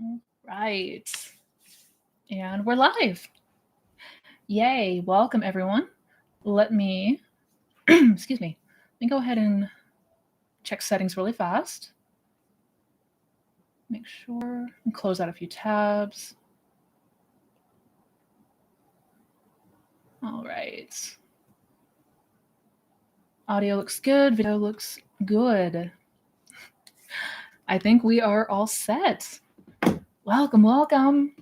All right. And we're live. Yay. Welcome, everyone. Let me, excuse me, let me go ahead and check settings really fast. Make sure and close out a few tabs. All right. Audio looks good. Video looks good. I think we are all set. Welcome, welcome.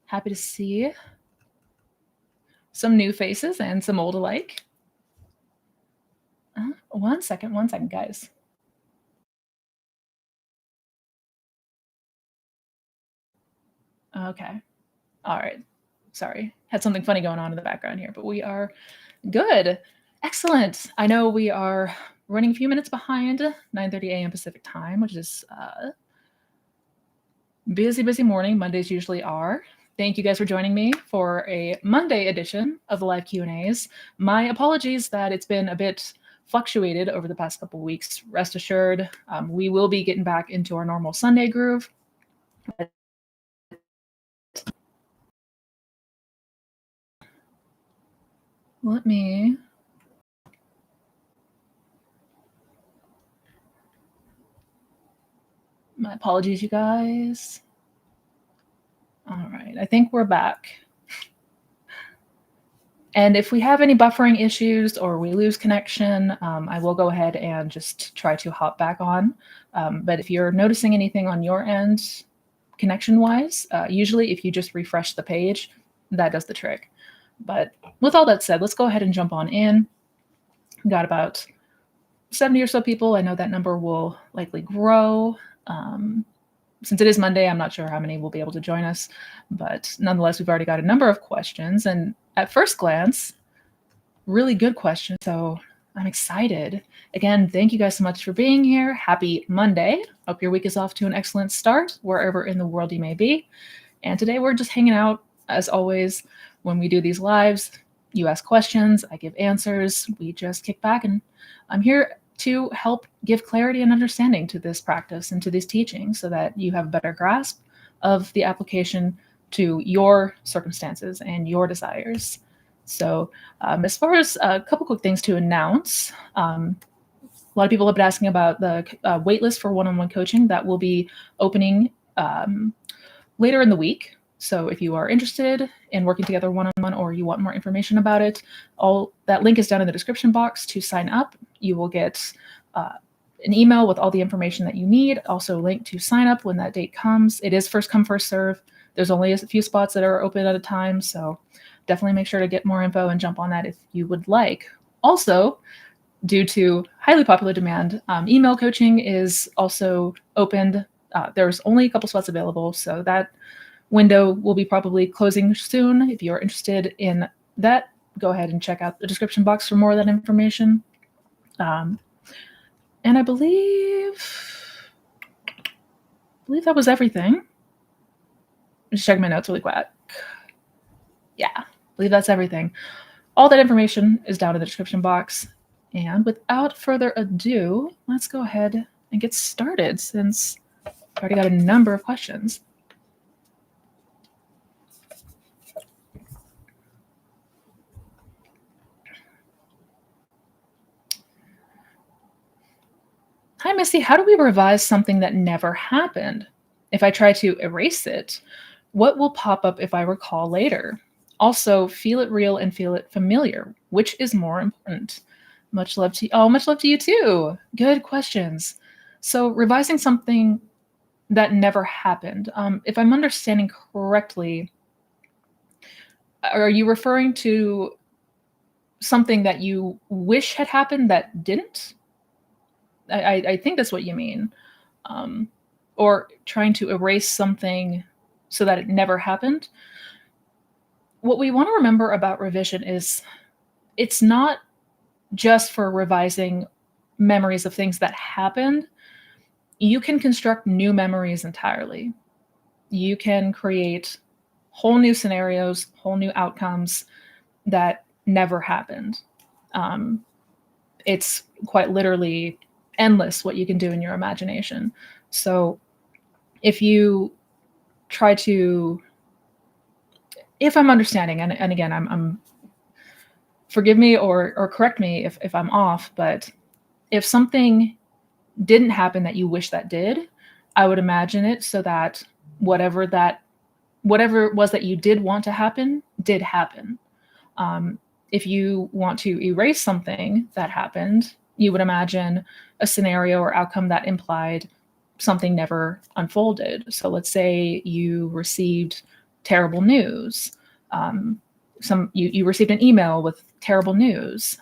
Happy to see some new faces and some old alike. One second, guys. Okay. All right. Sorry. Had something funny going on in the background here, but we are good. Excellent. I know we are running a few minutes behind 9:30 a.m. Pacific time, which is busy morning. Mondays usually are. Thank you guys for joining me for a Monday edition of the live Q&As. My apologies that it's been a bit fluctuated over the past couple of weeks. Rest assured, we will be getting back into our normal Sunday groove. Let me... My apologies, you guys. All right, I think we're back. And if we have any buffering issues or we lose connection, I will go ahead and just try to hop back on. But if you're noticing anything on your end, connection-wise, usually if you just refresh the page, that does the trick. But with all that said, let's go ahead and jump on in. Got about 70 or so people. I know that number will likely grow. Since it is Monday, I'm not sure how many will be able to join us, but nonetheless, we've already got a number of questions. And at first glance, really good questions. So I'm excited. Again, thank you guys so much for being here. Happy Monday. Hope your week is off to an excellent start, wherever in the world you may be. And today we're just hanging out, as always, when we do these lives. You ask questions, I give answers. We just kick back, and I'm here to help give clarity and understanding to this practice and to these teachings so that you have a better grasp of the application to your circumstances and your desires. So as far as a couple quick things to announce, a lot of people have been asking about the waitlist for one-on-one coaching that will be opening later in the week. So if you are interested in working together one-on-one or you want more information about it, all that link is down in the description box to sign up. You will get an email with all the information that you need, also a link to sign up when that date comes. It is first come, first serve. There's only a few spots that are open at a time, so definitely make sure to get more info and jump on that if you would like. Also, due to highly popular demand, email coaching is also opened. There's only a couple spots available, so that window will be probably closing soon. If you're interested in that, go ahead and check out the description box for more of that information. And I believe that was everything. Just checking my notes really quick. Yeah, I believe that's everything. All that information is down in the description box. And without further ado, let's go ahead and get started since I've already got a number of questions. Hi, Missy. How do we revise something that never happened? If I try to erase it, what will pop up if I recall later? Also, feel it real and feel it familiar. Which is more important? Much love to you. Oh, much love to you too. Good questions. So revising something that never happened. If I'm understanding correctly, are you referring to something that you wish had happened that didn't? I think that's what you mean. Or trying to erase something so that it never happened. What we want to remember about revision is it's not just for revising memories of things that happened. You can construct new memories entirely. You can create whole new scenarios, whole new outcomes that never happened. It's quite literally endless what you can do in your imagination. So If you try to, if I'm understanding, and again, I'm forgive me or correct me if I'm off, but if something didn't happen that you wish that did, I would imagine it so that whatever that whatever it was that you did want to happen did happen. Um, if you want to erase something that happened, you would imagine a scenario or outcome that implied something never unfolded. So let's say you received terrible news. You received an email with terrible news.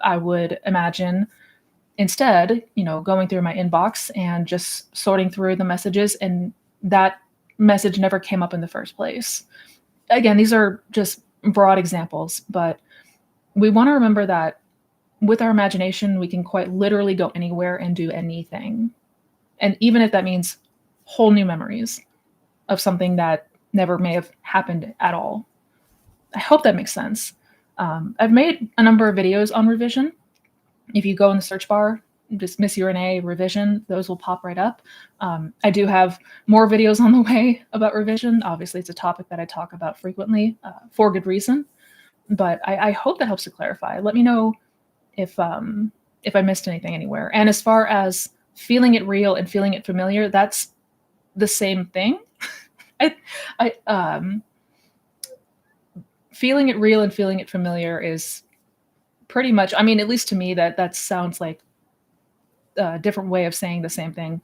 I would imagine instead, going through my inbox and just sorting through the messages, and that message never came up in the first place. Again, these are just broad examples, but we want to remember that with our imagination, we can quite literally go anywhere and do anything. And even if that means whole new memories of something that never may have happened at all. I hope that makes sense. I've made a number of videos on revision. If you go in the search bar, just Miss Renee revision, those will pop right up. I do have more videos on the way about revision. Obviously, it's a topic that I talk about frequently for good reason. But I hope that helps to clarify. Let me know if I missed anything anywhere. And as far as feeling it real and feeling it familiar, that's the same thing. Feeling it real and feeling it familiar is pretty much, I mean, at least to me, that sounds like a different way of saying the same thing.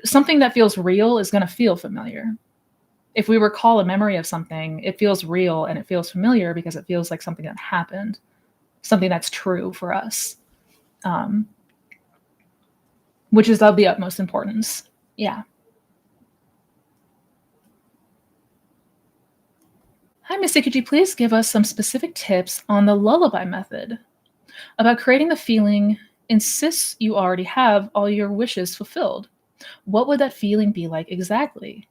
Something that feels real is going to feel familiar. If we recall a memory of something, it feels real and it feels familiar because it feels like something that happened, something that's true for us, which is of the utmost importance. Yeah. Hi, Missy, could you please give us some specific tips on the lullaby method about creating the feeling insists you already have all your wishes fulfilled? What would that feeling be like exactly?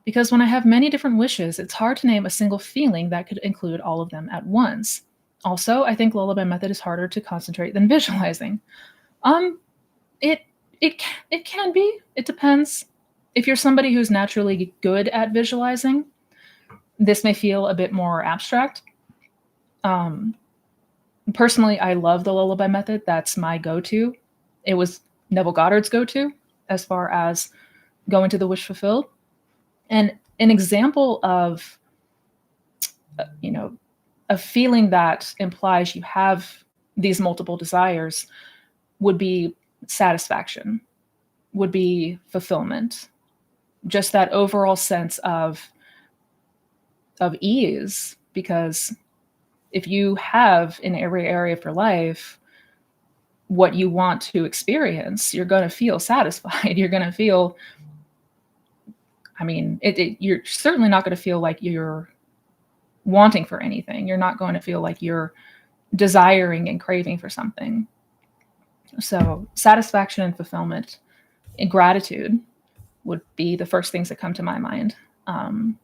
Because when I have many different wishes, it's hard to name a single feeling that could include all of them at once. Also, I think lullaby method is harder to concentrate than visualizing. Um, it it can be. It depends. If you're somebody who's naturally good at visualizing, this may feel a bit more abstract. Um, Personally, I love the lullaby method. That's my go-to. It was Neville Goddard's go-to as far as going to the wish fulfilled. And an example of, a feeling that implies you have these multiple desires would be satisfaction, would be fulfillment, just that overall sense of ease. Because if you have in every area of your life what you want to experience, you're going to feel satisfied. You're going to feel, I mean, you're certainly not going to feel like you're wanting for anything. You're not going to feel like you're desiring and craving for something. So satisfaction and fulfillment and gratitude would be the first things that come to my mind. And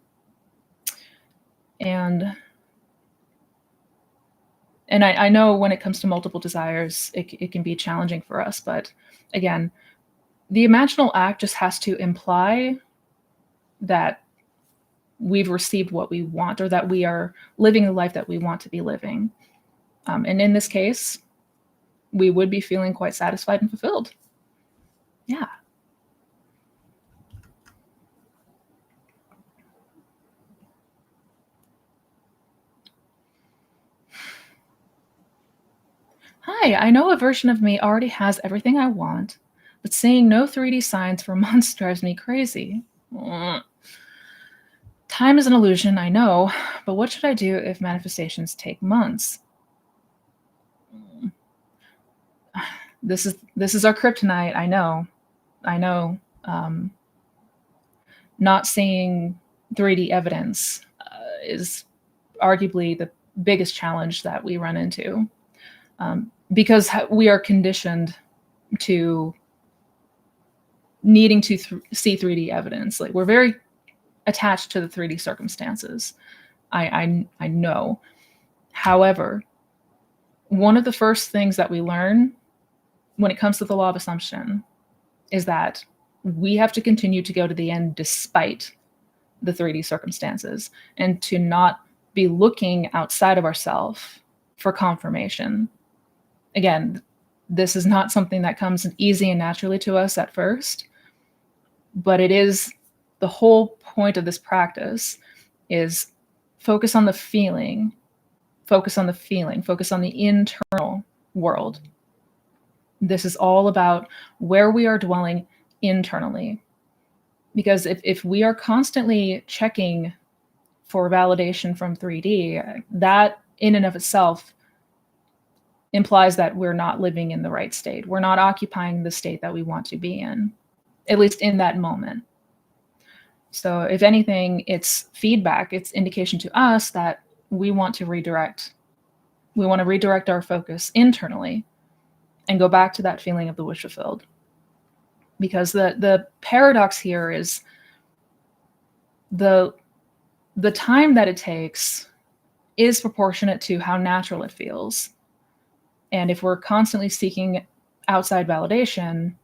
I know when it comes to multiple desires, it can be challenging for us. But again, the imaginal act just has to imply that we've received what we want, or that we are living the life that we want to be living. And in this case, we would be feeling quite satisfied and fulfilled. Yeah. Hi, I know a version of me already has everything I want, but seeing no 3D signs for months drives me crazy. Time is an illusion, I know, but what should I do if manifestations take months? This is our kryptonite. I know. Not seeing 3D evidence is arguably the biggest challenge that we run into, because we are conditioned to needing to see 3D evidence. Like, we're very attached to the 3D circumstances. I know. However, one of the first things that we learn when it comes to the law of assumption is that we have to continue to go to the end despite the 3D circumstances, and to not be looking outside of ourselves for confirmation. Again, this is not something that comes easy and naturally to us at first, but it is the whole point of this practice is focus on the feeling, focus on the feeling, focus on the internal world. This is all about where we are dwelling internally. Because if we are constantly checking for validation from 3D, that in and of itself implies that we're not living in the right state. We're not occupying the state that we want to be in, at least in that moment. So if anything, it's feedback, it's indication to us that we want to redirect. We want to redirect our focus internally and go back to that feeling of the wish fulfilled. Because the paradox here is the time that it takes is proportionate to how natural it feels. And if we're constantly seeking outside validation,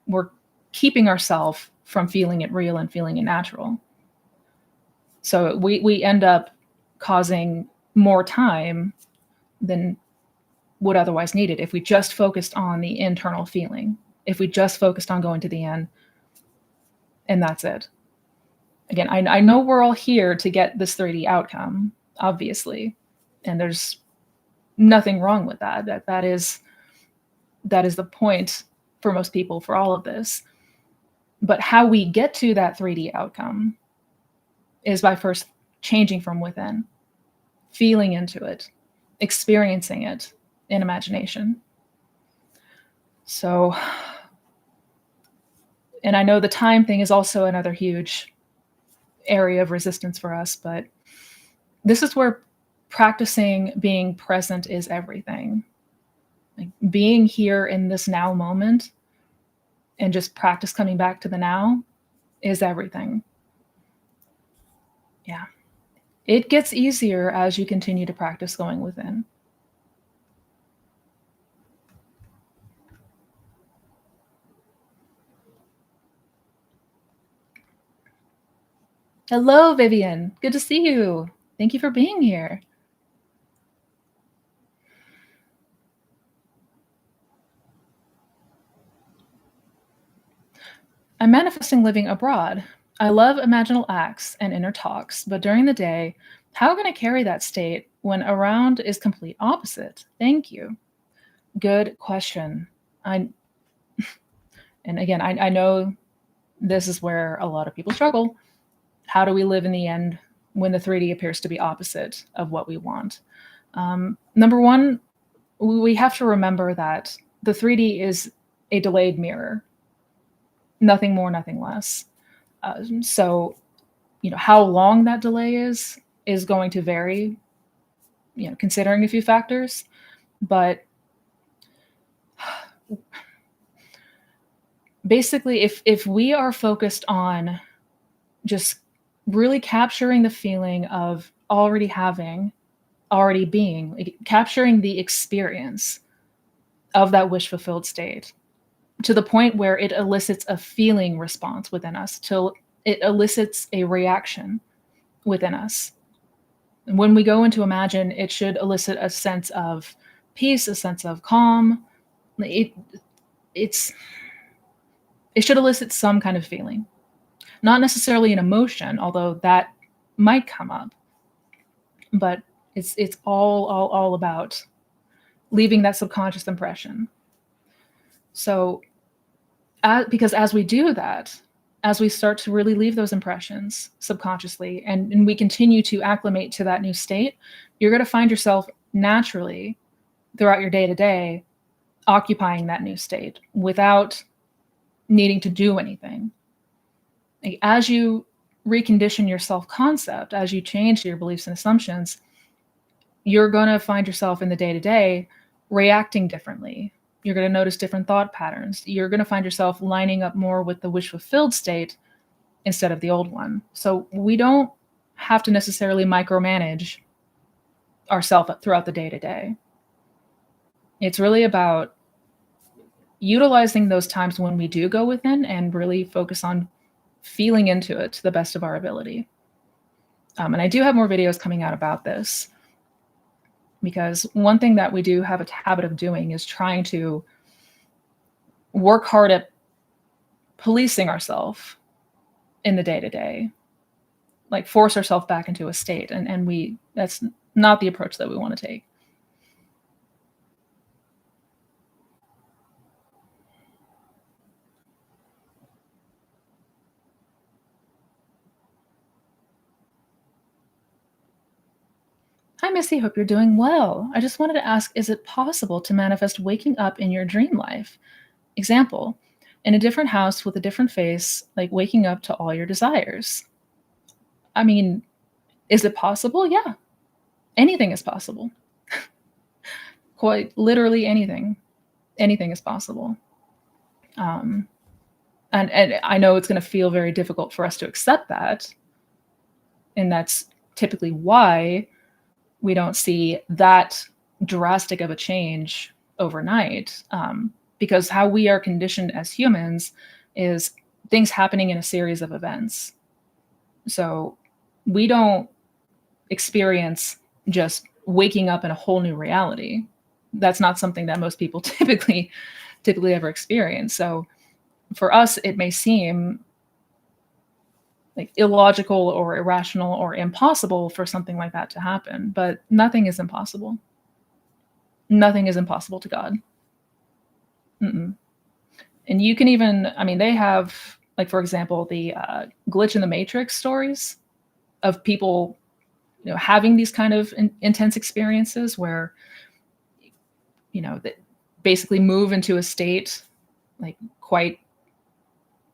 we're keeping ourselves from feeling it real and feeling it natural. So we end up causing more time than would otherwise needed if we just focused on the internal feeling, if we just focused on going to the end, and that's it. Again, I know we're all here to get this 3D outcome, obviously, and there's nothing wrong with that. That is the point for most people for all of this. But how we get to that 3D outcome is by first changing from within, feeling into it, experiencing it in imagination. So, and I know the time thing is also another huge area of resistance for us, but this is where practicing being present is everything. Like being here in this now moment and just practice coming back to the now is everything. Yeah. It gets easier as you continue to practice going within. Hello, Vivian. Good to see you. Thank you for being here. I'm manifesting living abroad. I love imaginal acts and inner talks, but during the day, how can I carry that state when around is complete opposite? Thank you. Good question. And again, I know this is where a lot of people struggle. How do we live in the end when the 3D appears to be opposite of what we want? Number one, we have to remember that the 3D is a delayed mirror. Nothing more, nothing less. So, how long that delay is going to vary, considering a few factors. But basically, if we are focused on just really capturing the feeling of already having, already being, like capturing the experience of that wish fulfilled state to the point where it elicits a feeling response within us, till it elicits a reaction within us. And when we go into imagine, it should elicit a sense of peace, a sense of calm. It should elicit some kind of feeling. Not necessarily an emotion, although that might come up. But it's all about leaving that subconscious impression. So, because as we do that, as we start to really leave those impressions subconsciously, and we continue to acclimate to that new state, you're going to find yourself naturally throughout your day-to-day occupying that new state without needing to do anything. Like, as you recondition your self-concept, as you change your beliefs and assumptions, you're going to find yourself in the day-to-day reacting differently. You're going to notice different thought patterns. You're going to find yourself lining up more with the wish-fulfilled state instead of the old one. So we don't have to necessarily micromanage ourselves throughout the day-to-day. It's really about, utilizing those times when we do go within and really focus on feeling into it to the best of our ability. And I do have more videos coming out about this, because one thing that we do have a habit of doing is trying to work hard at policing ourselves in the day to day, like force ourselves back into a state. And that's not the approach that we want to take. Hi, Missy. Hope you're doing well. I just wanted to ask, is it possible to manifest waking up in your dream life? Example, in a different house with a different face, like waking up to all your desires. I mean, is it possible? Yeah, anything is possible. Quite literally anything. Anything is possible. Um, and I know it's going to feel very difficult for us to accept that. And that's typically why we don't see that drastic of a change overnight, because how we are conditioned as humans is things happening in a series of events. So we don't experience just waking up in a whole new reality. That's not something that most people typically ever experience. So for us, it may seem like illogical or irrational or impossible for something like that to happen, but nothing is impossible. Nothing is impossible to God. Mm-mm. And you can even, I mean, they have, like, for example, the glitch in the matrix stories of people, having these kind of intense experiences where, that basically move into a state like quite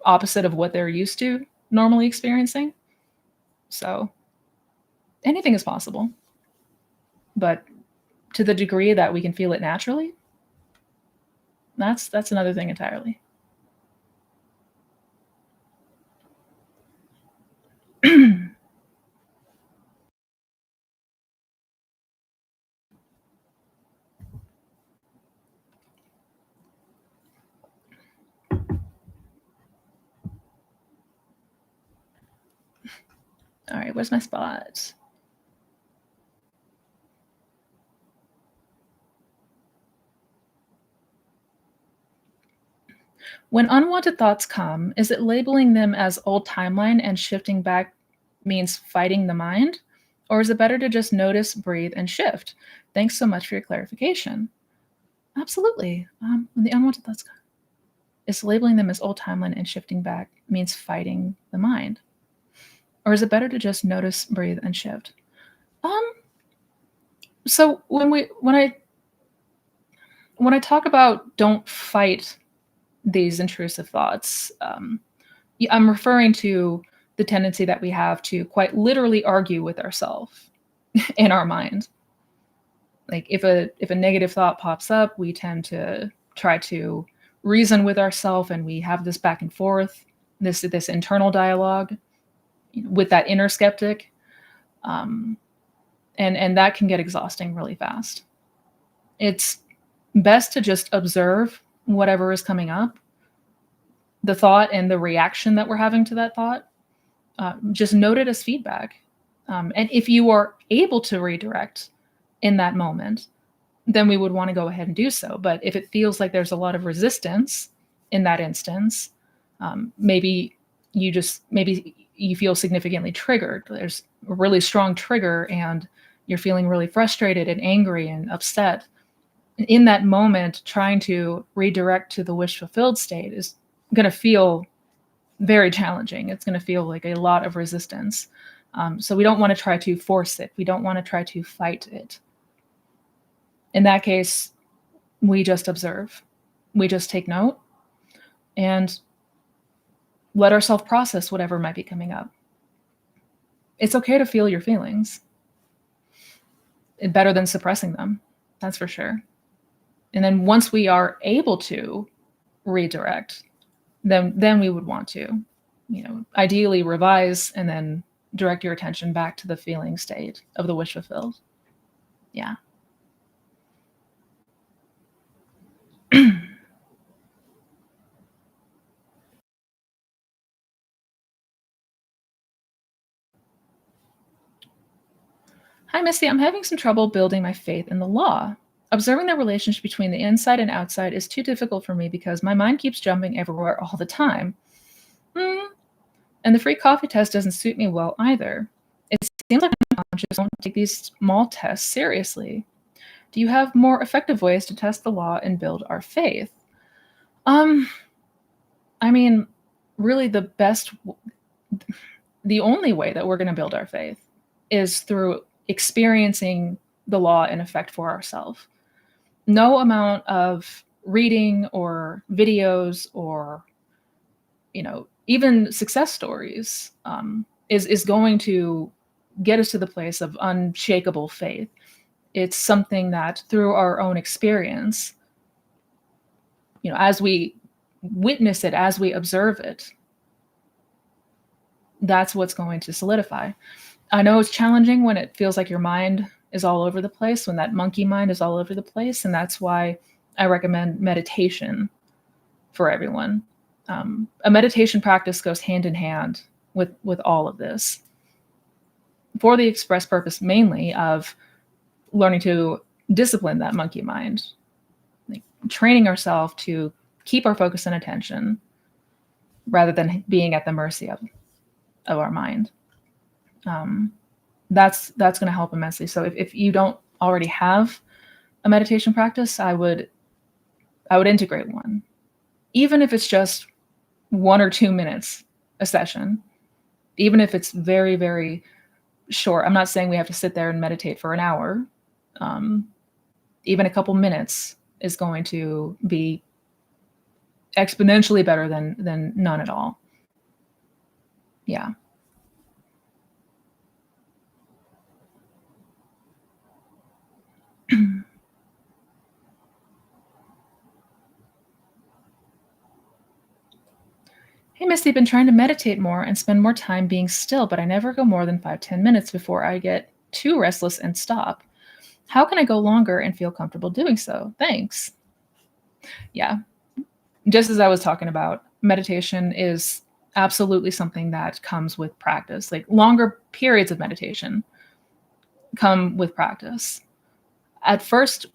opposite of what they're used to normally experiencing. So anything is possible, but to the degree that we can feel it naturally, that's another thing entirely. All right, where's my spot? When unwanted thoughts come, is it labeling them as old timeline and shifting back means fighting the mind? Or is it better to just notice, breathe, and shift? Thanks so much for your clarification. Absolutely. When the unwanted thoughts come, is labeling them as old timeline and shifting back means fighting the mind? Or is it better to just notice, breathe, and shift? Um, so when I talk about don't fight these intrusive thoughts, I'm referring to the tendency that we have to quite literally argue with ourselves in our mind. Like if a negative thought pops up, we tend to try to reason with ourselves, and we have this back and forth, this internal dialogue with that inner skeptic, and that can get exhausting really fast. It's best to just observe whatever is coming up, the thought and the reaction that we're having to that thought. Just note it as feedback. And if you are able to redirect in that moment, then we would want to go ahead and do so. But if it feels like there's a lot of resistance in that instance, maybe you feel significantly triggered. There's a really strong trigger and you're feeling really frustrated and angry and upset. In that moment, trying to redirect to the wish fulfilled state is going to feel very challenging. It's going to feel like a lot of resistance. So we don't want to try to force it. We don't want to try to fight it. In that case, we just observe. We just take note and let ourselves process whatever might be coming up. It's okay to feel your feelings. It's better than suppressing them. That's for sure. And then once we are able to redirect, then we would want to, ideally revise and then direct your attention back to the feeling state of the wish fulfilled. Yeah. Hi, Misty. I'm having some trouble building my faith in the law. Observing the relationship between the inside and outside is too difficult for me because my mind keeps jumping everywhere all the time. Hmm. And the free coffee test doesn't suit me well either. It seems like my unconscious won't take these small tests seriously. Do you have more effective ways to test the law and build our faith? Um, I mean, really, the only way that we're going to build our faith is through experiencing the law in effect for ourselves. No amount of reading or videos or even success stories is going to get us to the place of unshakable faith. It's something that through our own experience, as we witness it, as we observe it, that's what's going to solidify. I know it's challenging when it feels like your mind is all over the place, when that monkey mind is all over the place. And that's why I recommend meditation for everyone. A meditation practice goes hand in hand with all of this for the express purpose mainly of learning to discipline that monkey mind, like training ourselves to keep our focus and attention rather than being at the mercy of our mind. That's going to help immensely. So if you don't already have a meditation practice, I would integrate one, even if it's just 1 or 2 minutes a session, even if it's very, very short. I'm not saying we have to sit there and meditate for an hour. Even a couple minutes is going to be exponentially better than none at all. Yeah. Hey, Misty, been trying to meditate more and spend more time being still, but I never go more than 5-10 minutes before I get too restless and stop. How can I go longer and feel comfortable doing so? Thanks. Yeah. Just as I was talking about, meditation is absolutely something that comes with practice. Like longer periods of meditation come with practice. At first,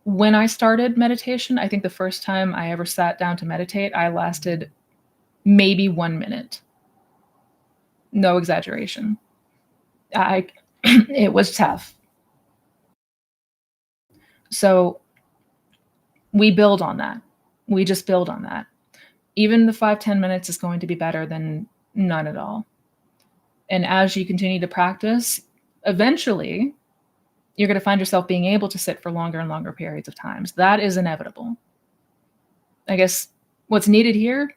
when I started meditation, I think the first time I ever sat down to meditate, I lasted maybe 1 minute. No exaggeration. It was tough. So we build on that. We just build on that. Even the 5-10 minutes is going to be better than none at all. And as you continue to practice, eventually you're going to find yourself being able to sit for longer and longer periods of times. That is inevitable. I guess what's needed here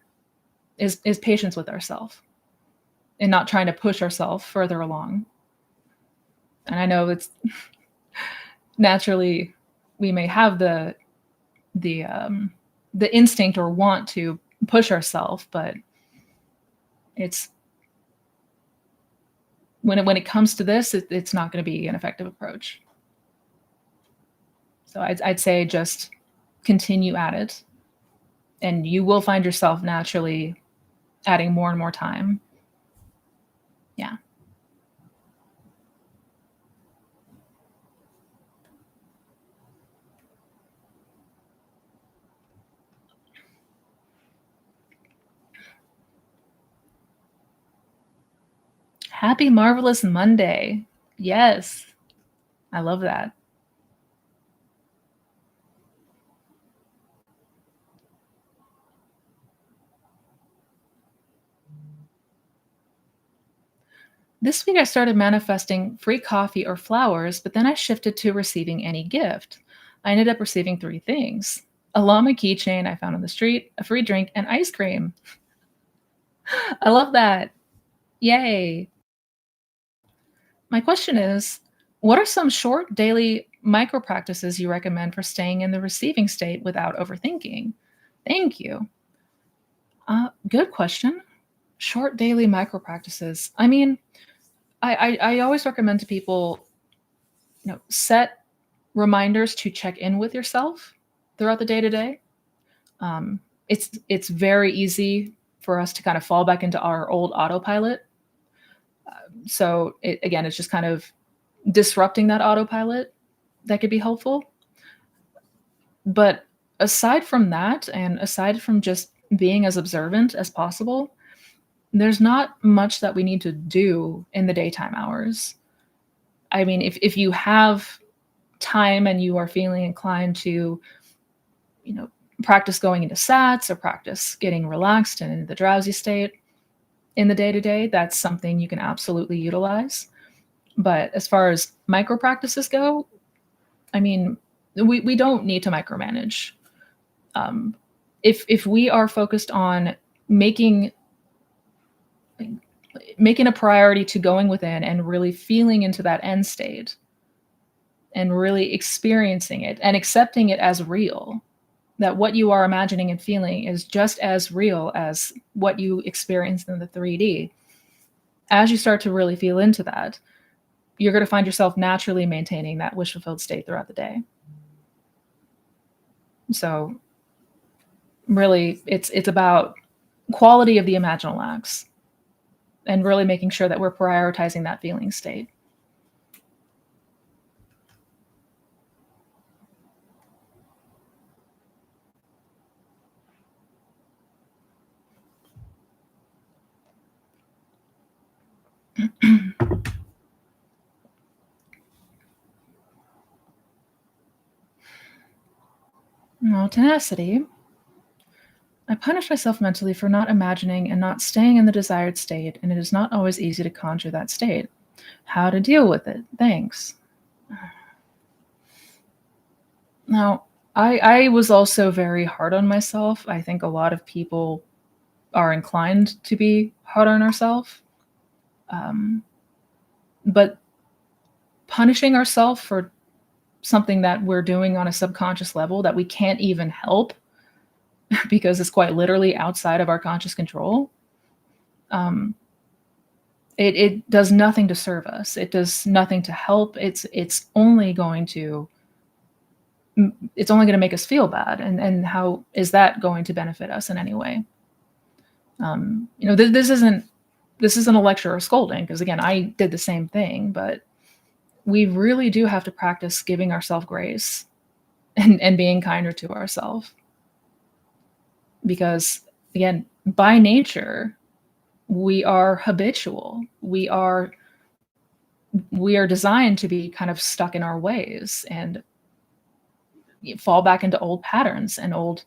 is patience with ourselves and not trying to push ourselves further along. And I know it's naturally we may have the instinct or want to push ourselves, but it's when it comes to this, it's not going to be an effective approach. So I'd say just continue at it, and you will find yourself naturally adding more and more time. Yeah. Happy Marvelous Monday. Yes. I love that. This week I started manifesting free coffee or flowers, but then I shifted to receiving any gift. I ended up receiving 3 things: a llama keychain I found on the street, a free drink, and ice cream. I love that. Yay. My question is, what are some short daily micro practices you recommend for staying in the receiving state without overthinking? Thank you. Good question. Short daily micro practices. I mean, I always recommend to people, set reminders to check in with yourself throughout the day to day. It's very easy for us to kind of fall back into our old autopilot. So again, it's just kind of disrupting that autopilot that could be helpful. But aside from that, and aside from just being as observant as possible, there's not much that we need to do in the daytime hours. I mean, if you have time and you are feeling inclined to, you know, practice going into sats or practice getting relaxed and in the drowsy state in the day to day, that's something you can absolutely utilize. But as far as micro practices go, I mean, we don't need to micromanage. Um, if we are focused on making making a priority to going within and really feeling into that end state and really experiencing it and accepting it as real, that what you are imagining and feeling is just as real as what you experience in the 3D. As you start to really feel into that, you're going to find yourself naturally maintaining that wish fulfilled state throughout the day. So really, it's about quality of the imaginal acts and really making sure that we're prioritizing that feeling state. Now, tenacity. I punish myself mentally for not imagining and not staying in the desired state, and it is not always easy to conjure that state. How to deal with it? Thanks. Now, I was also very hard on myself. I think a lot of people are inclined to be hard on ourselves. Um, but punishing ourselves for something that we're doing on a subconscious level that we can't even help because it's quite literally outside of our conscious control, um, it does nothing to serve us. It does nothing to help. It's only going to make us feel bad. And how is that going to benefit us in any way? This isn't a lecture or scolding, because again, I did the same thing, but we really do have to practice giving ourselves grace and being kinder to ourselves. Because again, by nature, we are habitual. We are designed to be kind of stuck in our ways and fall back into old patterns and old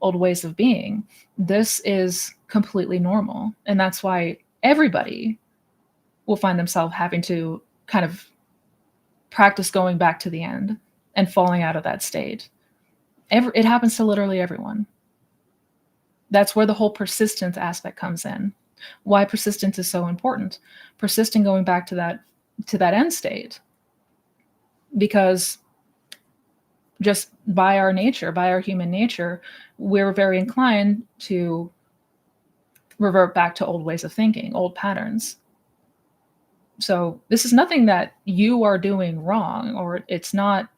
ways of being. This is completely normal. And that's why everybody will find themselves having to kind of practice going back to the end and falling out of that state. It happens to literally everyone. That's where the whole persistence aspect comes in. Why persistence is so important. Persisting going back to that end state. Because just by our nature, by our human nature, we're very inclined to revert back to old ways of thinking, old patterns. So this is nothing that you are doing wrong, or it's not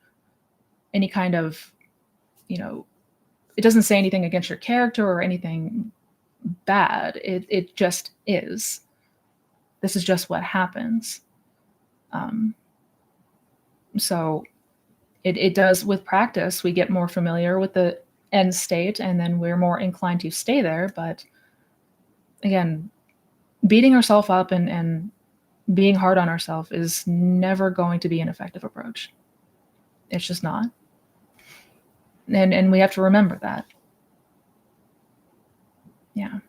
any kind of, it doesn't say anything against your character or anything bad. It just is. This is just what happens. So it does, with practice, we get more familiar with the end state, and then we're more inclined to stay there. But again, beating ourselves up and being hard on ourselves is never going to be an effective approach. It's just not. And we have to remember that. Yeah.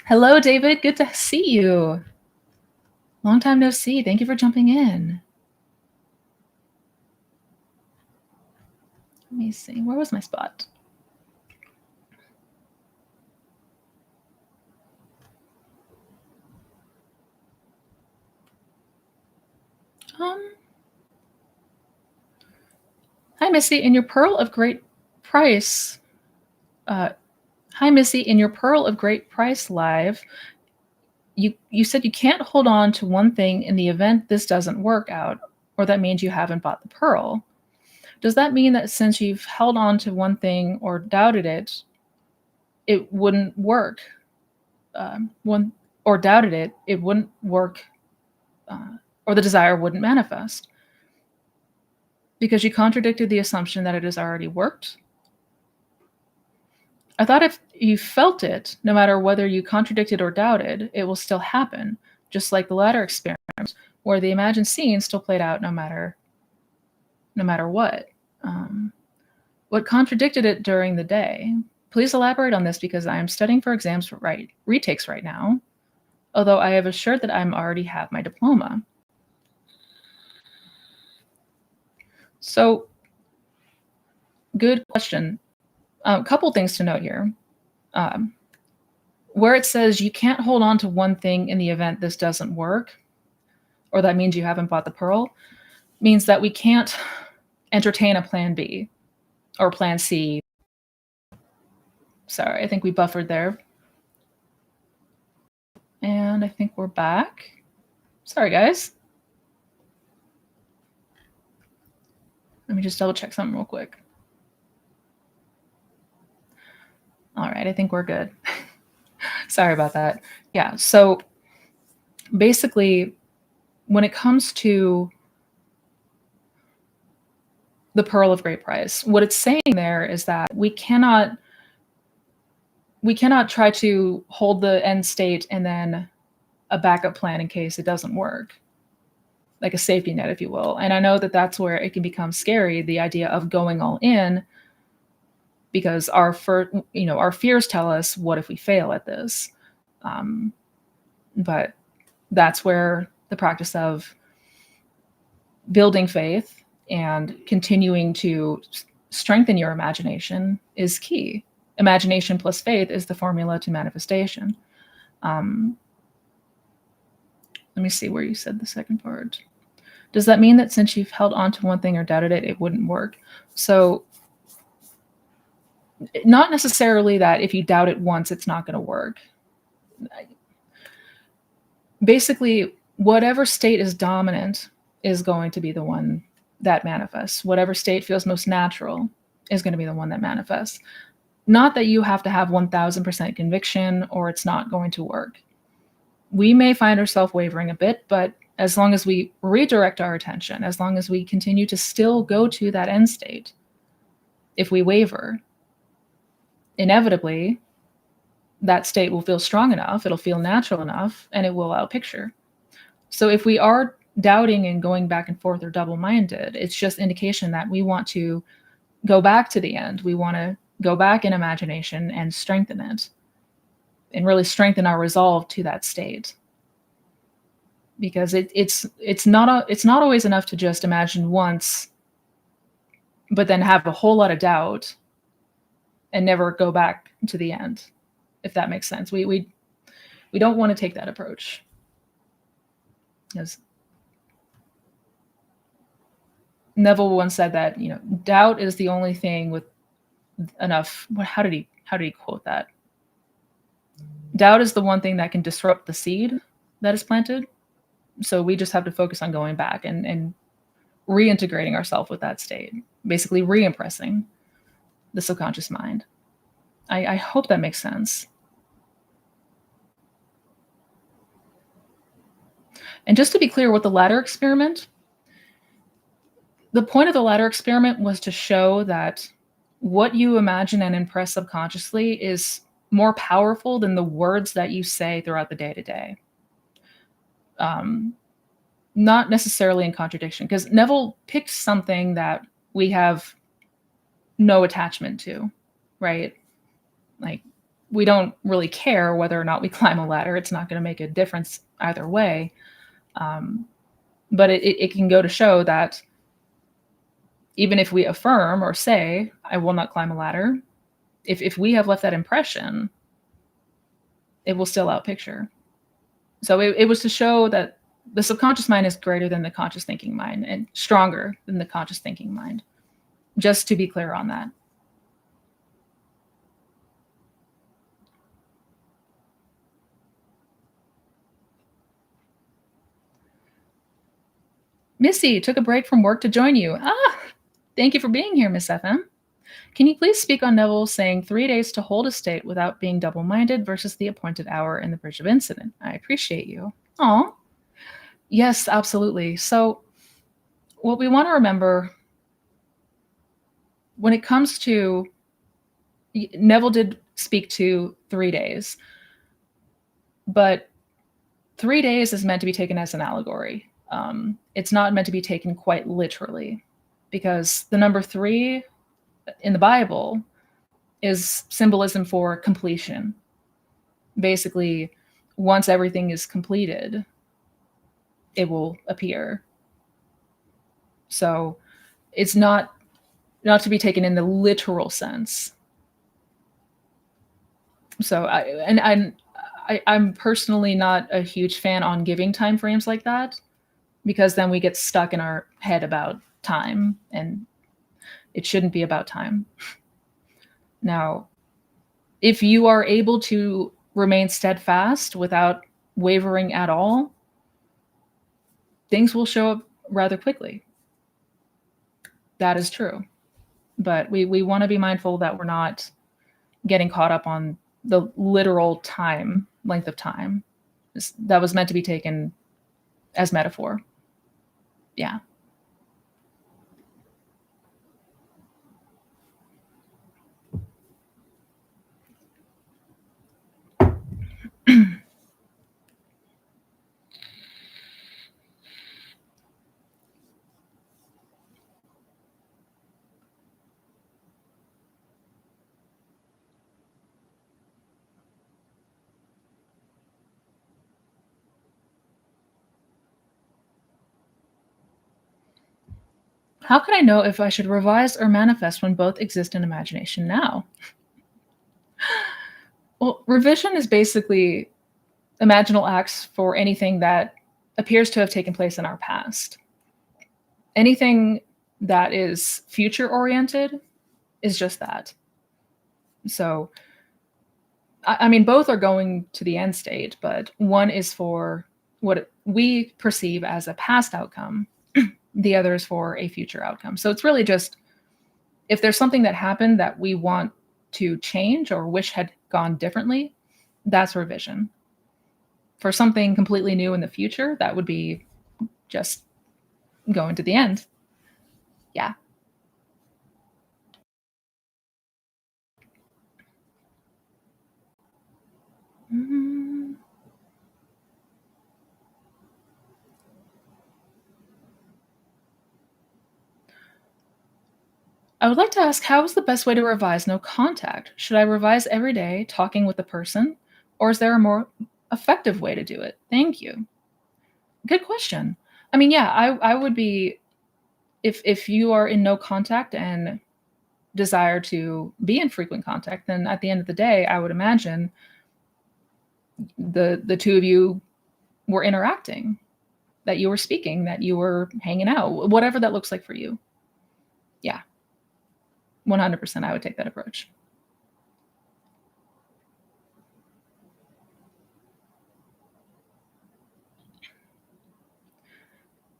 Hello, David. Good to see you. Long time no see. Thank you for jumping in. Let me see. Where was my spot? Hi, Missy. In your Pearl of Great Price. Hi, Missy. In your Pearl of Great Price live, You said you can't hold on to one thing in the event this doesn't work out, or that means you haven't bought the pearl. Does that mean that since you've held on to one thing or doubted it, it wouldn't work? One or doubted it, it wouldn't work, or the desire wouldn't manifest because you contradicted the assumption that it has already worked. I thought if you felt it, no matter whether you contradicted or doubted, it will still happen, just like the latter experiment, where the imagined scene still played out no matter what. What contradicted it during the day? Please elaborate on this because I am studying for exams retakes right now, although I have assured that I already have my diploma. So, good question. A couple things to note here. Where it says you can't hold on to one thing in the event this doesn't work, or that means you haven't bought the pearl, means that we can't entertain a plan B or plan C. Sorry, I think we buffered there. And I think we're back. Sorry, guys. Let me just double check something real quick. All right, I think we're good. Sorry about that. Yeah, so basically, when it comes to the pearl of great price, what it's saying there is that we cannot try to hold the end state and then a backup plan in case it doesn't work, like a safety net, if you will. And I know that that's where it can become scary, the idea of going all in, because our fears tell us, what if we fail at this? But that's where the practice of building faith and continuing to strengthen your imagination is key. Imagination plus faith is the formula to manifestation. Let me see where you said the second part. Does that mean that since you've held on to one thing or doubted it, it wouldn't work? So not necessarily that if you doubt it once, it's not going to work. Basically, whatever state is dominant is going to be the one that manifests. Whatever state feels most natural is going to be the one that manifests. Not that you have to have 1000% conviction or it's not going to work. We may find ourselves wavering a bit, but as long as we redirect our attention, as long as we continue to still go to that end state, if we waver, inevitably, that state will feel strong enough, it'll feel natural enough, and it will outpicture. So if we are doubting and going back and forth or double-minded, it's just indication that we want to go back to the end. We want to go back in imagination and strengthen it and really strengthen our resolve to that state. Because it's not always enough to just imagine once, but then have a whole lot of doubt and never go back to the end, if that makes sense. We don't want to take that approach. Because Neville once said that, doubt is the only thing with enough. How did he quote that? Doubt is the one thing that can disrupt the seed that is planted. So we just have to focus on going back and reintegrating ourselves with that state, basically re-impressing the subconscious mind. I hope that makes sense. And just to be clear with the ladder experiment, the point of the ladder experiment was to show that what you imagine and impress subconsciously is more powerful than the words that you say throughout the day-to-day. Not necessarily in contradiction, because Neville picked something that we have no attachment to, right? Like, we don't really care whether or not we climb a ladder. It's not going to make a difference either way. But it can go to show that even if we affirm or say, I will not climb a ladder, if we have left that impression, it will still outpicture. So it was to show that the subconscious mind is greater than the conscious thinking mind and stronger than the conscious thinking mind. Just to be clear on that. Missy took a break from work to join you. Ah, thank you for being here, Miss FM. Can you please speak on Neville saying 3 days to hold a state without being double-minded versus the appointed hour in the Bridge of Incident? I appreciate you. Aw. Yes, absolutely. So what we want to remember when it comes to Neville did speak to 3 days, but 3 days is meant to be taken as an allegory. It's not meant to be taken quite literally, because the number 3 in the Bible is symbolism for completion. Basically, once everything is completed, it will appear. So it's not to be taken in the literal sense. So I'm personally not a huge fan on giving time frames like that, because then we get stuck in our head about time, and it shouldn't be about time. Now, if you are able to remain steadfast without wavering at all, things will show up rather quickly. That is true. But we want to be mindful that we're not getting caught up on the literal length of time. That was meant to be taken as metaphor. Yeah. How can I know if I should revise or manifest when both exist in imagination now? Well, revision is basically imaginal acts for anything that appears to have taken place in our past. Anything that is future oriented is just that. So, I mean, both are going to the end state, but one is for what we perceive as a past outcome, the other is for a future outcome. So it's really just if there's something that happened that we want to change or wish had gone differently, that's revision. For something completely new in the future, that would be just going to the end. Yeah. Mm. I would like to ask, how is the best way to revise no contact? Should I revise every day talking with the person, or is there a more effective way to do it? Thank you. Good question. I mean, yeah, I would be if you are in no contact and desire to be in frequent contact, then at the end of the day, I would imagine the two of you were interacting, that you were speaking, that you were hanging out, whatever that looks like for you. Yeah, 100% I would take that approach.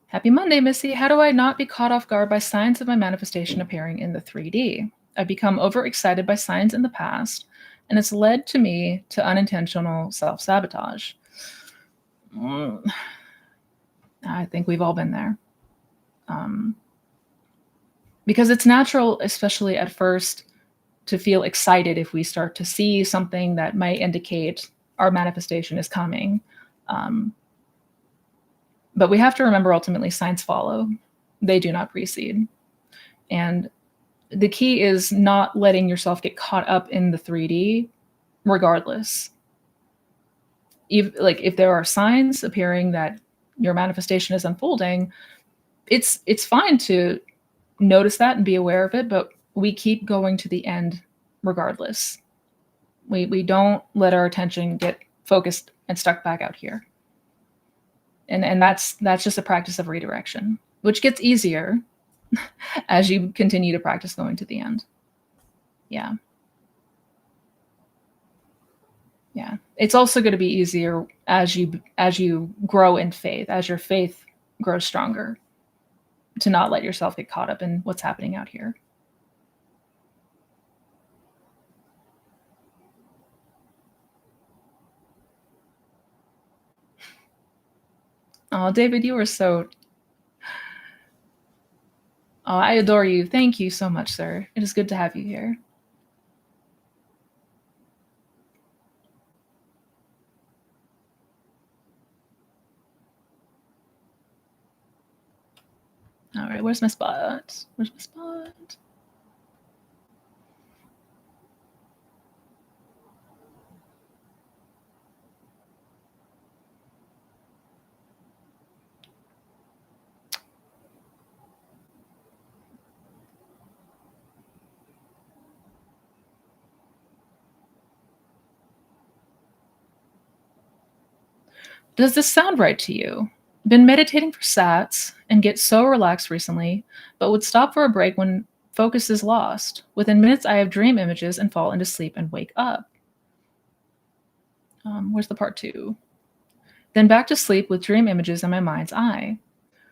Happy Monday, Missy. How do I not be caught off guard by signs of my manifestation appearing in the 3D? I've become overexcited by signs in the past, and it's led to me to unintentional self-sabotage. I think we've all been there. Because it's natural, especially at first, to feel excited if we start to see something that might indicate our manifestation is coming. But we have to remember, ultimately, signs follow. They do not precede. And the key is not letting yourself get caught up in the 3D regardless. If there are signs appearing that your manifestation is unfolding, it's fine to notice that and be aware of it, but we keep going to the end regardless. We don't let our attention get focused and stuck back out here. And that's just a practice of redirection, which gets easier as you continue to practice going to the end. Yeah. Yeah. It's also going to be easier as you grow in faith, as your faith grows stronger. to not let yourself get caught up in what's happening out here. Oh, David, you were so. Oh, I adore you. Thank you so much, sir. It is good to have you here. All right, where's my spot? Where's my spot? Does this sound right to you? Been meditating for sats and get so relaxed recently, but would stop for a break when focus is lost. Within minutes, I have dream images and fall into sleep and wake up. Where's the part two? Then back to sleep with dream images in my mind's eye.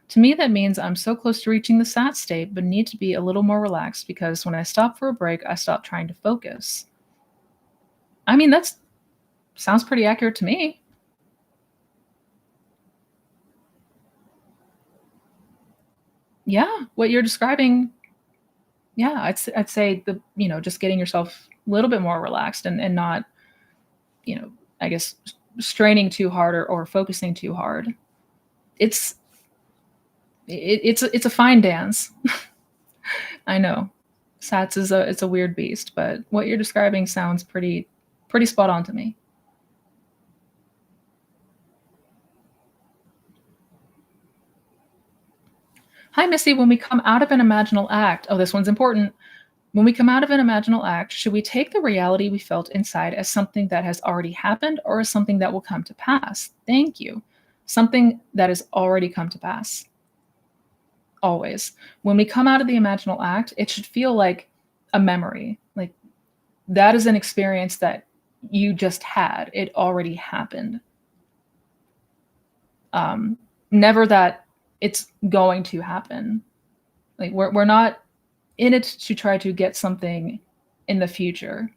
To me, that means I'm so close to reaching the sat state, but need to be a little more relaxed because when I stop for a break, I stop trying to focus. I mean, that sounds pretty accurate to me. Yeah, what you're describing, yeah, I'd say just getting yourself a little bit more relaxed and not, you know, I guess straining too hard or focusing too hard. It's it's a fine dance. I know. Sats is a weird beast, but what you're describing sounds pretty spot on to me. Hi, Missy. When we come out of an imaginal act, oh, this one's important. When we come out of an imaginal act, should we take the reality we felt inside as something that has already happened or as something that will come to pass? Thank you. Something that has already come to pass. Always. When we come out of the imaginal act, it should feel like a memory. Like that is an experience that you just had. It already happened. Never that it's going to happen. Like we're not in it to try to get something in the future.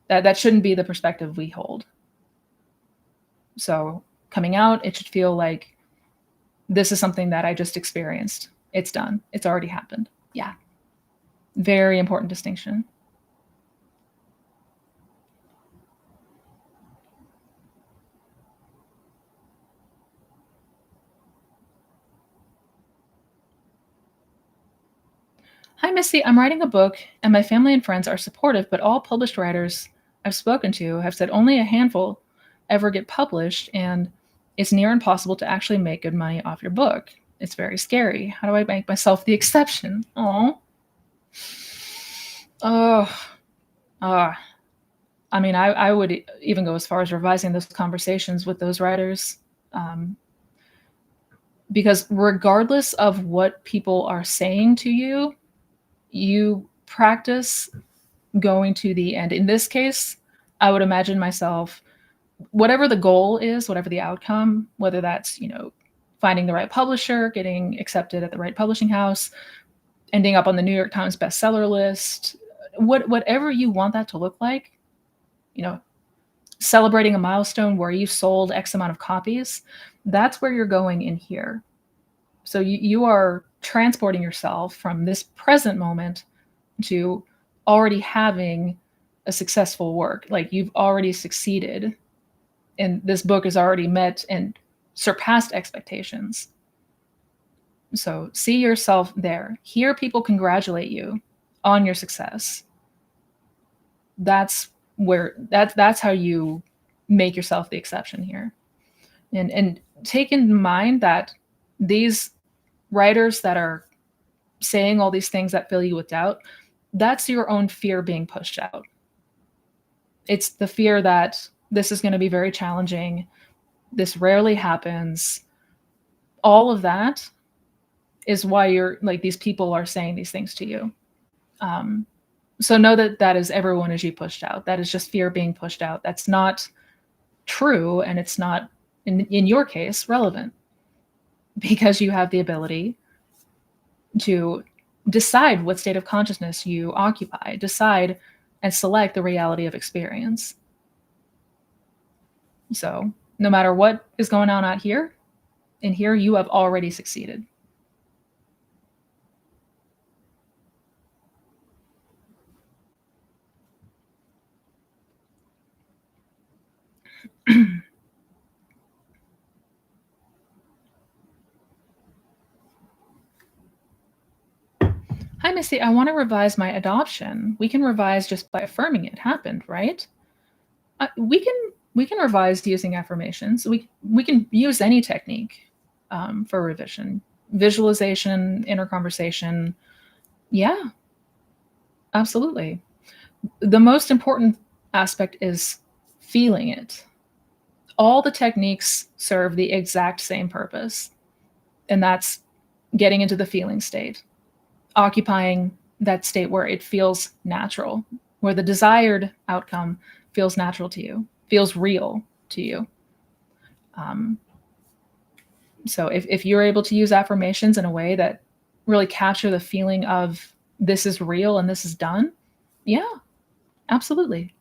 That shouldn't be the perspective we hold. So coming out, it should feel like this is something that I just experienced. It's done. It's already happened. Yeah. Very important distinction. Hi, Missy. I'm writing a book, and my family and friends are supportive, but all published writers I've spoken to have said only a handful ever get published, and it's near impossible to actually make good money off your book. It's very scary. How do I make myself the exception? Oh, oh, ah. I mean, I would even go as far as revising those conversations with those writers, um, because regardless of what people are saying to you, you practice going to the end. In this case, I would imagine myself, whatever the goal is, whatever the outcome, whether that's, finding the right publisher, getting accepted at the right publishing house, ending up on the New York Times bestseller list, whatever you want that to look like, you know, celebrating a milestone where you sold X amount of copies, that's where you're going in here. So you are transporting yourself from this present moment to already having a successful work. Like you've already succeeded, and this book has already met and surpassed expectations. So see yourself there. Hear people congratulate you on your success. That's how you make yourself the exception here. And take in mind that these writers that are saying all these things that fill you with doubt, that's your own fear being pushed out. It's the fear that this is going to be very challenging. This rarely happens. All of that is why you're like, these people are saying these things to you. So know that that is everyone as you pushed out. That is just fear being pushed out. That's not true. And it's not, in your case, relevant because you have the ability to decide what state of consciousness you occupy, decide and select the reality of experience. So, no matter what is going on out here, in here, you have already succeeded. Hi, Missy. I want to revise my adoption. We can revise just by affirming it happened, right? We can revise using affirmations. We can use any technique for revision, visualization, inner conversation. Yeah, absolutely. The most important aspect is feeling it. All the techniques serve the exact same purpose, and that's getting into the feeling state, occupying that state where it feels natural, where the desired outcome feels natural to you, feels real to you. Um, so if you're able to use affirmations in a way that really capture the feeling of this is real and this is done, yeah, absolutely.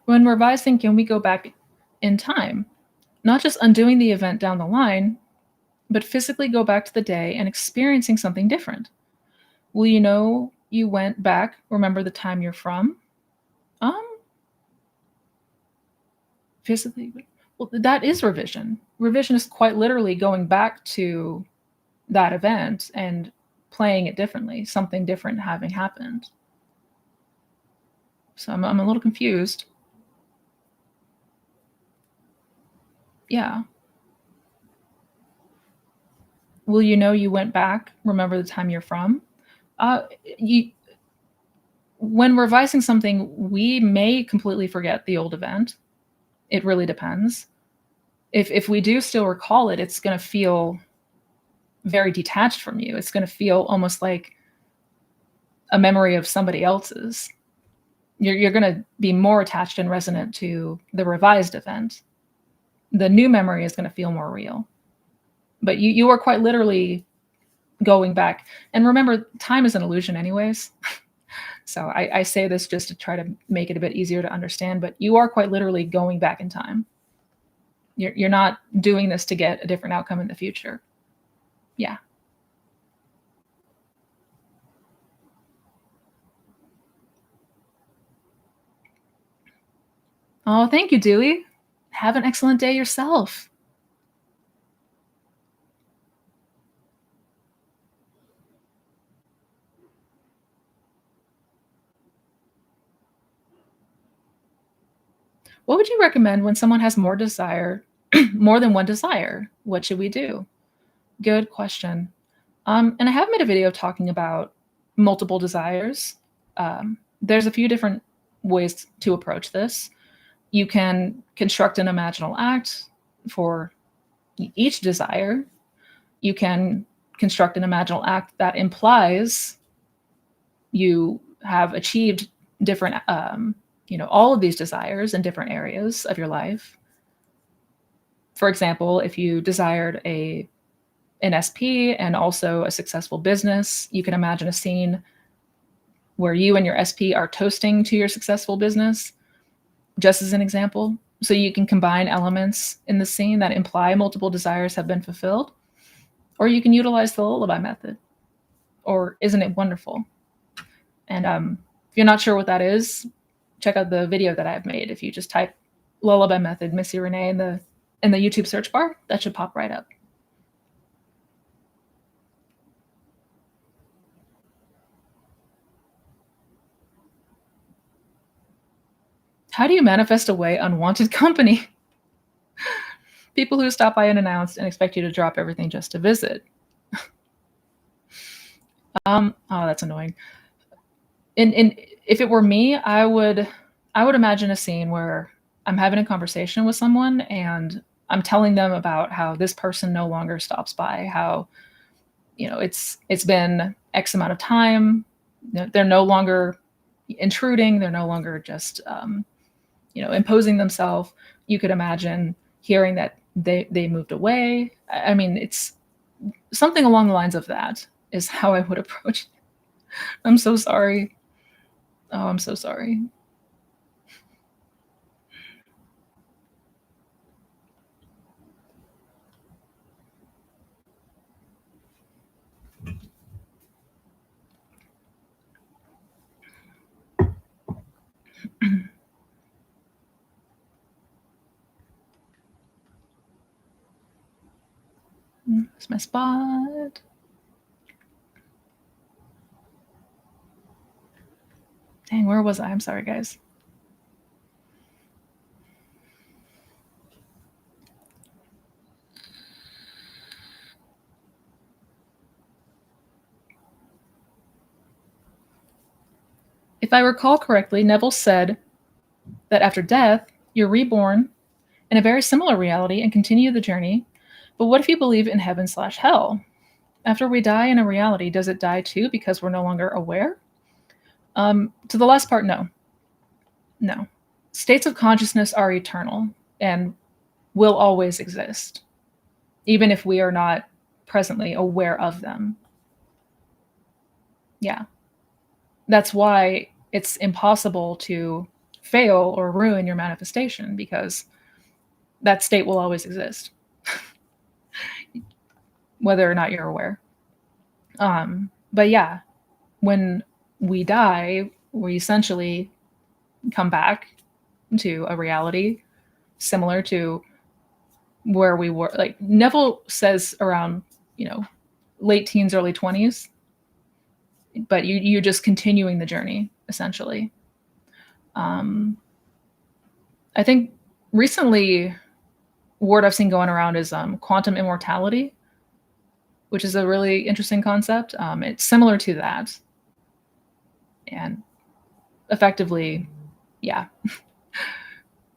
When revising, can we go back in time? Not just undoing the event down the line, but physically go back to the day and experiencing something different. Will you know you went back, remember the time you're from? Um, physically. Well, that is revision. Revision is quite literally going back to that event and playing it differently, something different having happened. So I'm a little confused. Yeah. Will you know you went back, remember the time you're from? You When revising something, we may completely forget the old event. It really depends. If we do still recall it, it's going to feel very detached from you. It's going to feel almost like a memory of somebody else's. You're going to be more attached and resonant to the revised event. The new memory is going to feel more real. But you are quite literally going back. And remember, time is an illusion, anyways. So I say this just to try to make it a bit easier to understand, but you are quite literally going back in time. You're not doing this to get a different outcome in the future. Yeah. Oh, thank you, Dewey. Have an excellent day yourself. What would you recommend when someone has more desire, more than one desire? What should we do? Good question. And I have made a video talking about multiple desires. There's a few different ways to approach this. You can construct an imaginal act for each desire. You can construct an imaginal act that implies you have achieved different, all of these desires in different areas of your life. For example, if you desired an SP and also a successful business, you can imagine a scene where you and your SP are toasting to your successful business, just as an example. So you can combine elements in the scene that imply multiple desires have been fulfilled, or you can utilize the lullaby method, or isn't it wonderful? And if you're not sure what that is, check out the video that I've made. If you just type lullaby method Missy Renee in the YouTube search bar, that should pop right up. How do you manifest away unwanted company? People who stop by unannounced and expect you to drop everything just to visit. Oh, that's annoying. And if it were me, I would I would imagine a scene where I'm having a conversation with someone and I'm telling them about how this person no longer stops by, how, it's been X amount of time. They're no longer intruding. They're no longer just, imposing themselves. You could imagine hearing that they moved away. I mean, it's something along the lines of that is how I would approach it. I'm so sorry. Oh, I'm so sorry. That's my spot. Dang, where was I? I'm sorry, guys. If I recall correctly, Neville said that after death, you're reborn in a very similar reality and continue the journey. But what if you believe in heaven/hell? After we die in a reality, does it die too because we're no longer aware? To the last part, no. No. States of consciousness are eternal and will always exist, even if we are not presently aware of them. Yeah. That's why it's impossible to fail or ruin your manifestation because that state will always exist, whether or not you're aware. But yeah, when we die, we essentially come back to a reality similar to where we were. Like Neville says around, late teens, early 20s, but you're just continuing the journey essentially. Um, I think recently, word I've seen going around is quantum immortality, which is a really interesting concept. It's similar to that, and effectively, yeah,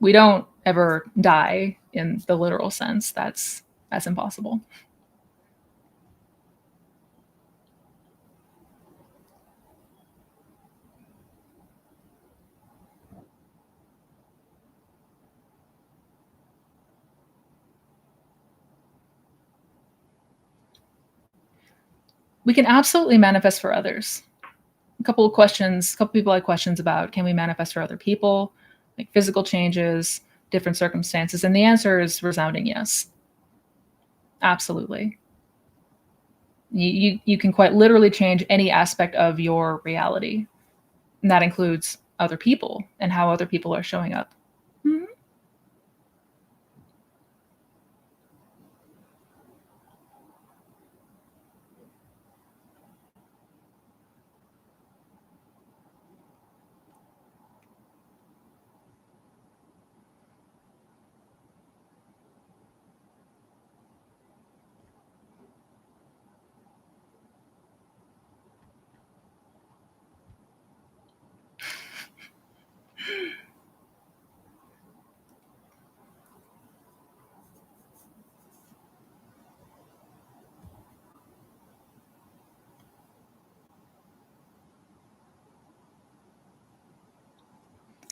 we don't ever die in the literal sense. That's impossible. We can absolutely manifest for others. A couple people had questions about, can we manifest for other people, like physical changes, different circumstances, and the answer is resounding yes. Absolutely. You can quite literally change any aspect of your reality, and that includes other people and how other people are showing up. Mhm.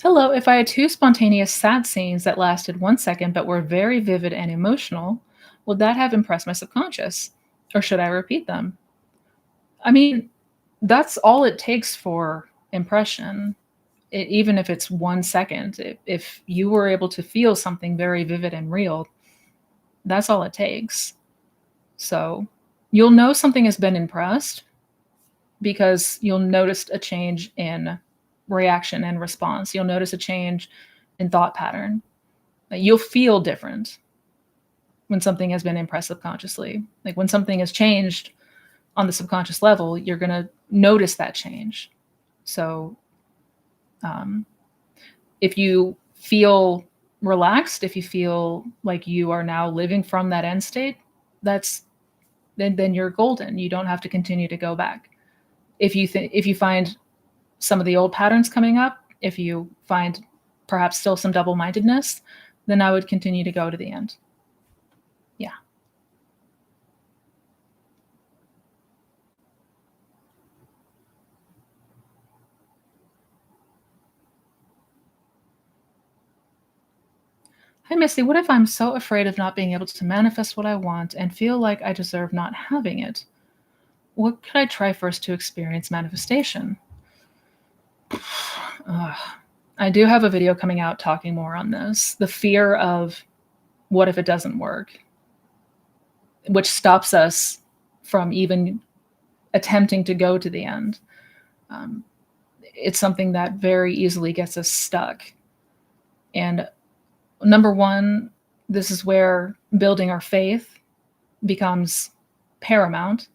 Hello, if I had two spontaneous sad scenes that lasted 1 second but were very vivid and emotional, would that have impressed my subconscious? Or should I repeat them? I mean, that's all it takes for impression. Even if it's 1 second, if you were able to feel something very vivid and real, that's all it takes. So you'll know something has been impressed because you'll notice a change in reaction and response. You'll notice a change in thought pattern. You'll feel different when something has been impressed subconsciously. Like when something has changed on the subconscious level, you're going to notice that change. So um, if you feel relaxed, if you feel like you are now living from that end state, that's then you're golden. You don't have to continue to go back. If you find some of the old patterns coming up, if you find perhaps still some double-mindedness, then I would continue to go to the end. Yeah. Hi, Missy. What if I'm so afraid of not being able to manifest what I want and feel like I deserve not having it? What could I try first to experience manifestation? Ugh. I do have a video coming out talking more on this. The fear of what if it doesn't work, which stops us from even attempting to go to the end. Um, it's something that very easily gets us stuck. And number one, this is where building our faith becomes paramount,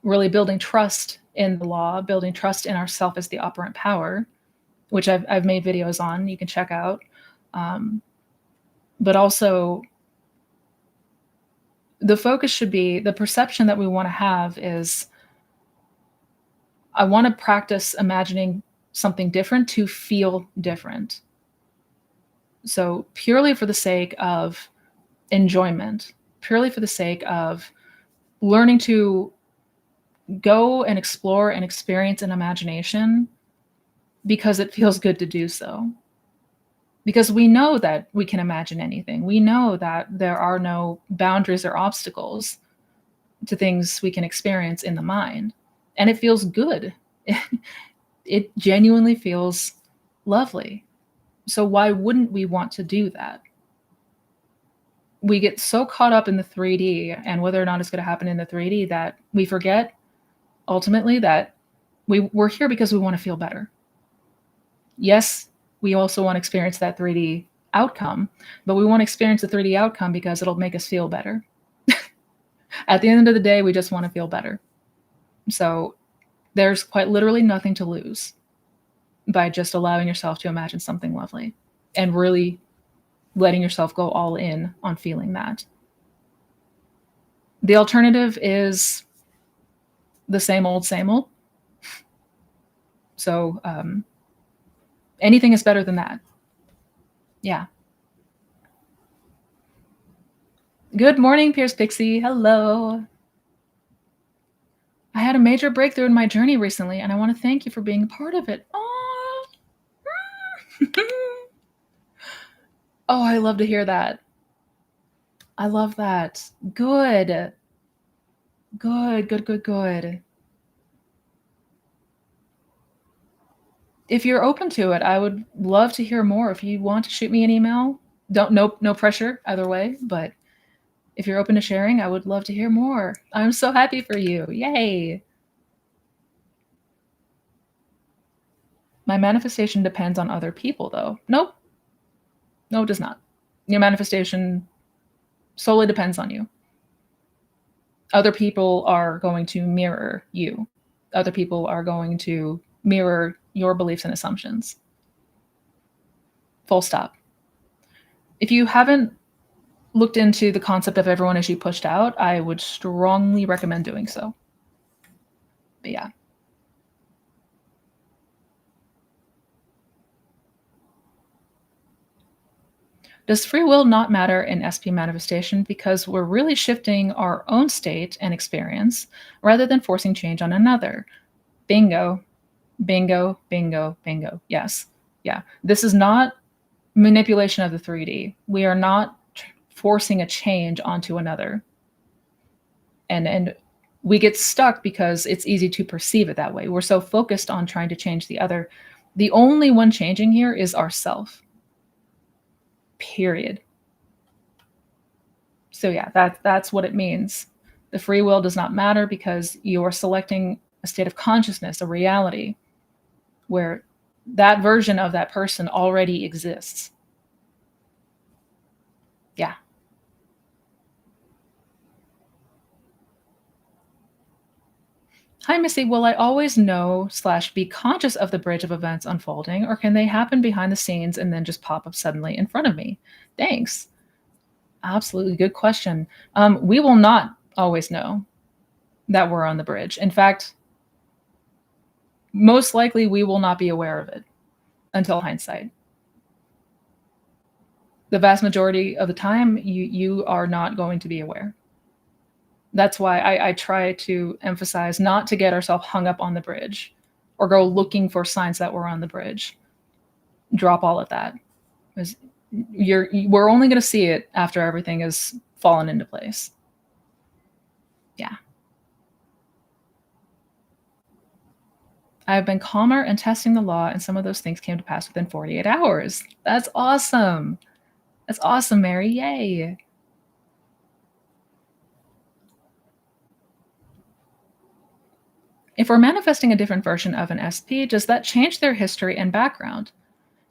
really building trust in the law, building trust in ourself as the operant power, which I've made videos on, you can check out. But also, the focus should be, the perception that we want to have is, I want to practice imagining something different to feel different. So purely for the sake of enjoyment, purely for the sake of learning to go and explore and experience an imagination because it feels good to do so. Because we know that we can imagine anything. We know that there are no boundaries or obstacles to things we can experience in the mind. And it feels good. It genuinely feels lovely. So why wouldn't we want to do that? We get so caught up in the 3D and whether or not it's going to happen in the 3D that we forget ultimately that we're here because we want to feel better. Yes, we also want to experience that 3D outcome, but we want to experience the 3D outcome because it'll make us feel better. At the end of the day, we just want to feel better. So there's quite literally nothing to lose by just allowing yourself to imagine something lovely and really letting yourself go all in on feeling that. The alternative is the same old, same old. So anything is better than that. Yeah. Good morning, Pierce Pixie. Hello. I had a major breakthrough in my journey recently, and I want to thank you for being a part of it. Oh, oh, I love to hear that. I love that. Good. Good, good, good, good. If you're open to it, I would love to hear more. If you want to shoot me an email, no pressure either way, but if you're open to sharing, I would love to hear more. I'm so happy for you. Yay. My manifestation depends on other people, though. Nope. No, it does not. Your manifestation solely depends on you. Other people are going to mirror you. Other people are going to mirror your beliefs and assumptions. Full stop. If you haven't looked into the concept of everyone as you pushed out, I would strongly recommend doing so. But yeah. Does free will not matter in SP manifestation because we're really shifting our own state and experience rather than forcing change on another? Bingo, bingo, bingo, bingo. Yes. Yeah. This is not manipulation of the 3D. We are not forcing a change onto another. And we get stuck because it's easy to perceive it that way. We're so focused on trying to change the other. The only one changing here is ourself. Period. So yeah, that's what it means. The free will does not matter because you are selecting a state of consciousness, a reality, where that version of that person already exists. Yeah. Hi, Missy. Will I always know / be conscious of the bridge of events unfolding, or can they happen behind the scenes and then just pop up suddenly in front of me? Thanks. Absolutely good question. We will not always know that we're on the bridge. In fact, most likely we will not be aware of it until hindsight. the vast majority of the time, you are not going to be aware. That's why I try to emphasize not to get ourselves hung up on the bridge or go looking for signs that we're on the bridge. Drop all of that. Because we're only going to see it after everything has fallen into place. Yeah. I've been calmer and testing the law, and some of those things came to pass within 48 hours. That's awesome. That's awesome, Mary. Yay. If we're manifesting a different version of an SP, does that change their history and background?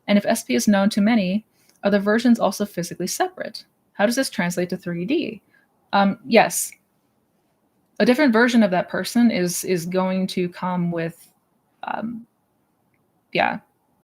And if SP is known to many, are the versions also physically separate? How does this translate to 3D? Yes. A different version of that person is going to come with, yeah,